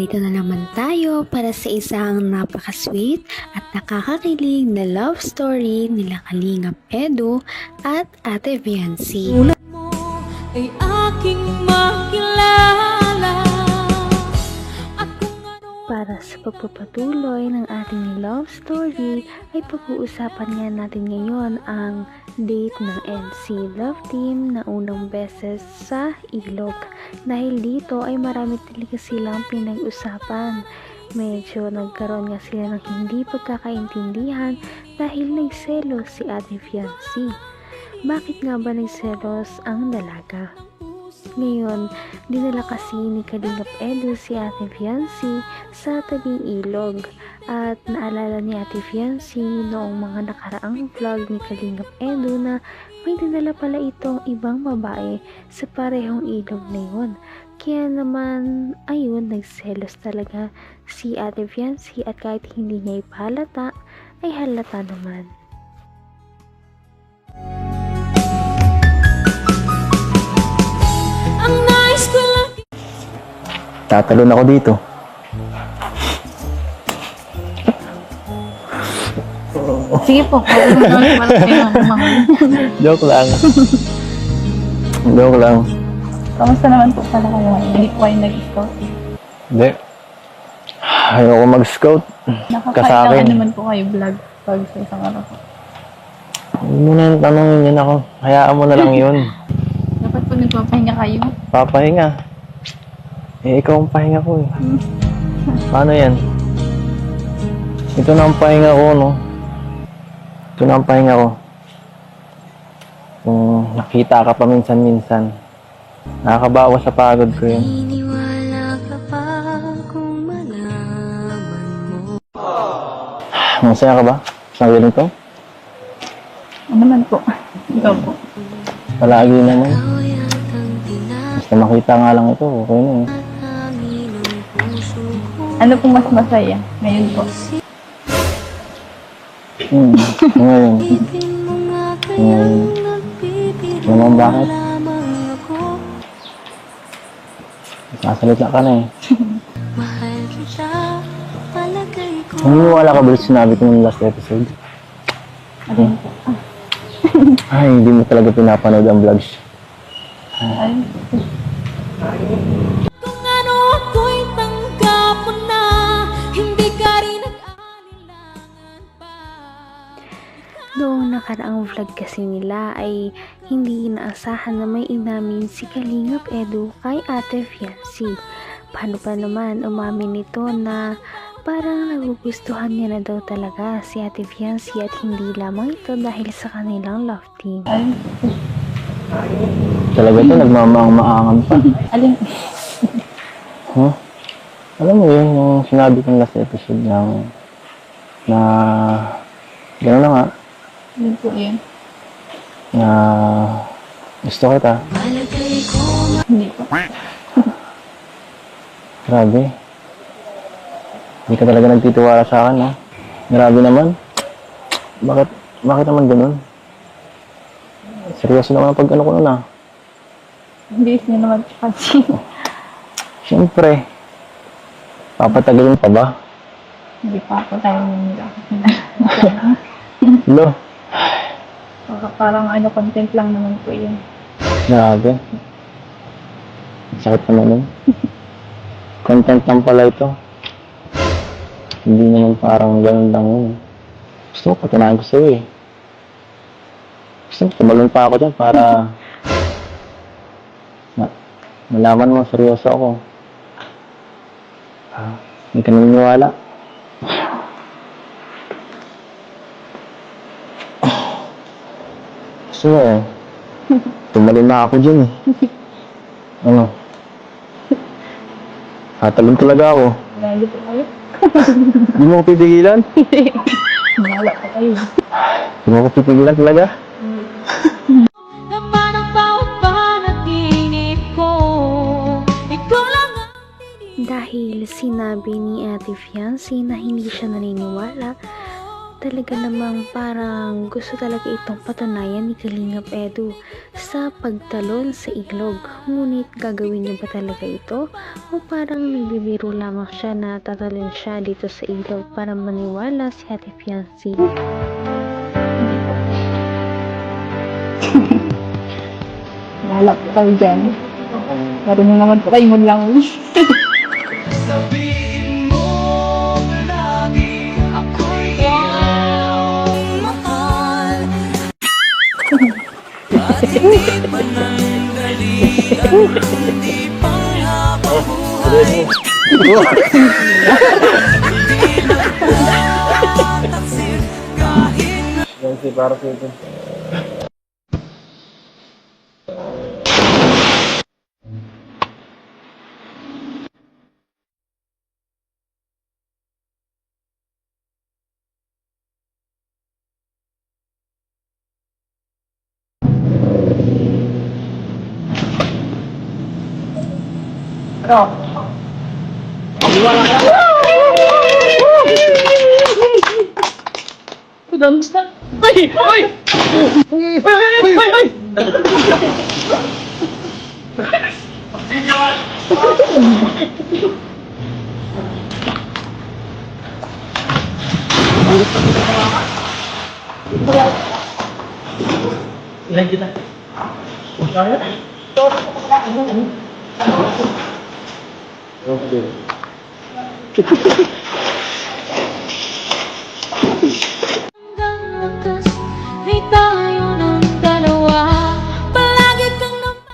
Narito na naman tayo para sa isang napaka-sweet at nakakakilig na love story nila Kalingap Edu at Ate Viancy. Tulad mo ay aking makilala at kung ano. Para sa pagpapatuloy ng ating love story ay pag-uusapan nga natin ngayon ang date ng NC Love Team na unang beses sa Ilog. Dahil dito ay marami talaga silang pinag-usapan. Medyo nagkaroon nga sila ng hindi pagkakaintindihan dahil nagselos si Ate Viancy. Bakit nga ba nagselos ang dalaga? Ngayon, dinala kasi ni Kalingap Edu si Ate Viancy sa tabing ilog at naalala ni Ate Viancy noong mga nakaraang vlog ni Kalingap Edu na may dinala pala itong ibang babae sa parehong ilog na yun. Kaya naman, ayun, nagselos talaga si Ate Viancy at kahit hindi niya ipahalata, ay halata naman. Tatalon ako dito. Sige po, Joke lang. Joke lang. kamusta naman po pala kayo? Hindi po kayo nag-scout. Hindi. Ayoko mag-scout. Nakakailangan naman po kayo vlog pag sa isang araw po. Huwag mo na tanongin yun ako. Hayaan mo na lang yun. Dapat po nagpapahinga kayo. Papahinga. Eh, ikaw ang pahinga ko eh. Paano yan? Ito na ang pahinga ko, no? Ito na ang pahinga ko. Kung nakita ka pa minsan-minsan, nakakabawas sa pagod ko yun. Iniwala ka pa kung malaman mo. Masaya ka ba? Sa ganito? Ano naman po? Ikaw po. Palagi naman. Basta makita nga lang ito, okay na eh. Ano po mas masaya ngayon po? Ngayon. Ngayon. Naman bakit? Sasalita ka na eh. Naniniwala ka ba sa sinabi ko ng last episode? Ano yun po? Ay, hindi mo talaga pinapanood ang vlogs. Ayun. Kung ano ako'y tanggap mo na, hindi ka rin nag-alilangan pa. Noong nakaraang vlog kasi nila ay hindi inaasahan na may inamin si Kalingap Edu kay Ate Viancy. Paano pa naman umamin nito na parang nagugustuhan niya na daw talaga si Ate Viancy at hindi lamang ito dahil sa kanilang love team. Ayun. Talaga ito, nagmamaang-maangan pa. Alin? Huh? Alam mo yun, yung sinabi kong last episode ng na gano'n na nga, Alin po yun? na gusto kita. Hindi po. Grabe. Hindi ka talaga nagtitiwala sa akin, ha? Grabe naman. Bakit naman ganun? Seryoso naman ang pag-ano ko nun, ha? Hindi niyo naman kasi. Siyempre. Papatagalin pa ba? Hindi pa ako tayo nila. Lo, Parang ano, content lang naman po yun. grabe. Sakit naman nun. Content lang pala ito. Hindi naman parang ganun lang yun. Gusto ko, patunayan ko sa'yo eh. Gusto ko, tumalon pa ako dyan para malaman mo, seryoso ako. Hindi ka naniniwala. Gusto mo eh. Tumalon na ako dyan eh. Ano? Tatalon talaga ako. Lalo po kayo. Hindi mo ko pipigilan? Wala pa kayo. Hindi mo ko pipigilan talaga? Laman ang bawat panaginip ko, ikaw lang ang Dahil sinabi ni Ate Viancy na hindi siya naniniwala, talaga namang parang gusto talaga itong patunayan ni Kalingap Edu sa pagtalon sa ilog. Ngunit gagawin niya ba talaga ito? O parang nagbibiro lamang siya na tatalon siya dito sa ilog para maniwala si Ate Fiancé? Wala po kayo dyan. Marunong naman po kayo maglangoy. Sabihin mo lagi ako'y iyong mahal. At hindi manandali at hindi panghapabuhay. Hindi nagtataksil kahit Yan si para sa ito. Ilan kita? hanggang wakas ay tayo ng dalawa. Palagi kang naman.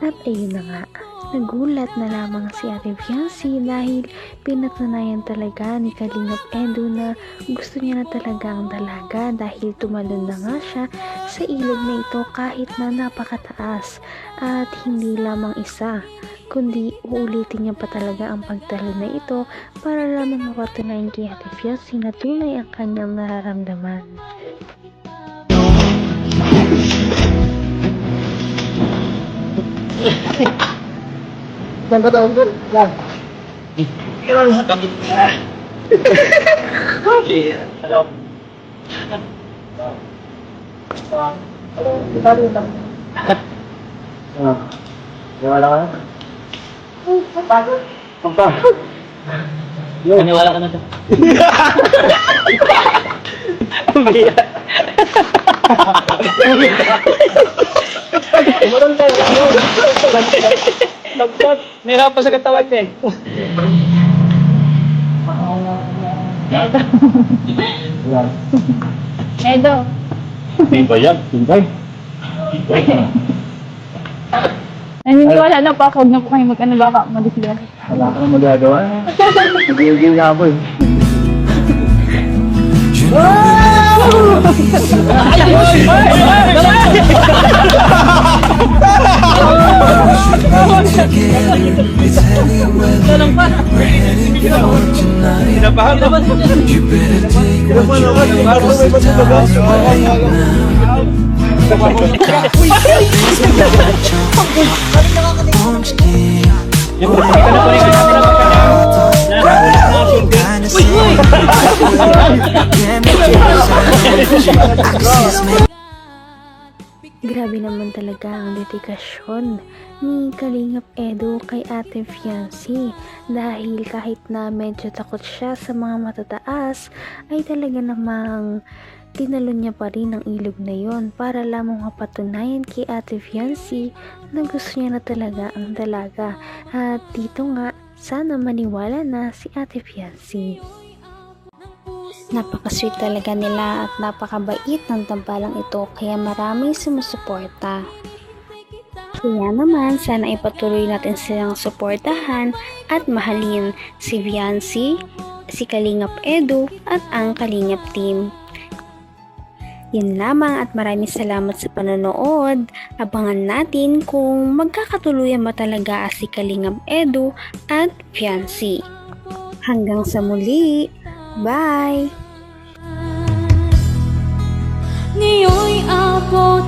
At ayun na nga, nagulat na lamang si Ate Fiancé dahil pinatunayan talaga ni Kalingap Edu na gusto niya na talaga ang dalaga dahil tumalon na nga siya sa ilog na ito kahit na napakataas. At hindi lamang isa, kundi uulitin niya pa talaga ang pagtalon na ito para lamang mapatunayan kay Ate Fiancé na tunay ang kanyang nararamdaman. Saan ka tawag doon? Yan. Hello. Niwala ka na? Pampagod. Kaniwala ka na to. Umarang tayo. Nagpot. Nahirapan sa katawan niya eh. Yan. Edo, Hindi ba yan? Hindi. naniniwala na pa ako. Huwag na po kayo mag-ano baka madisgrasya. Wala kang magagawa. Nag-iigil nga ako eh. Pinabahan naman. Grabe naman talaga ang dedikasyon ni Kalingap Edu kay Ate Fiancé dahil kahit na medyo takot siya sa mga matataas ay talaga namang tinalon niya pa rin ang ilog na yon para lamang mapatunayan kay Ate Fiancé na gusto niya na talaga ang dalaga. At dito nga, sana maniwala na si Ate Fiancé. Napaka-sweet talaga nila at napakabait ng tambalang ito kaya maraming sumusuporta. Kaya naman sana ipatuloy natin silang suportahan at mahalin si Fiancé, si Kalingap Edu at ang Kalingap team. Yun lamang at maraming salamat sa panonood. Abangan natin kung magkakatuluyan ba talaga si Kalingap Edu at Fiancé. Hanggang sa muli! Bye! Ngayon'y abot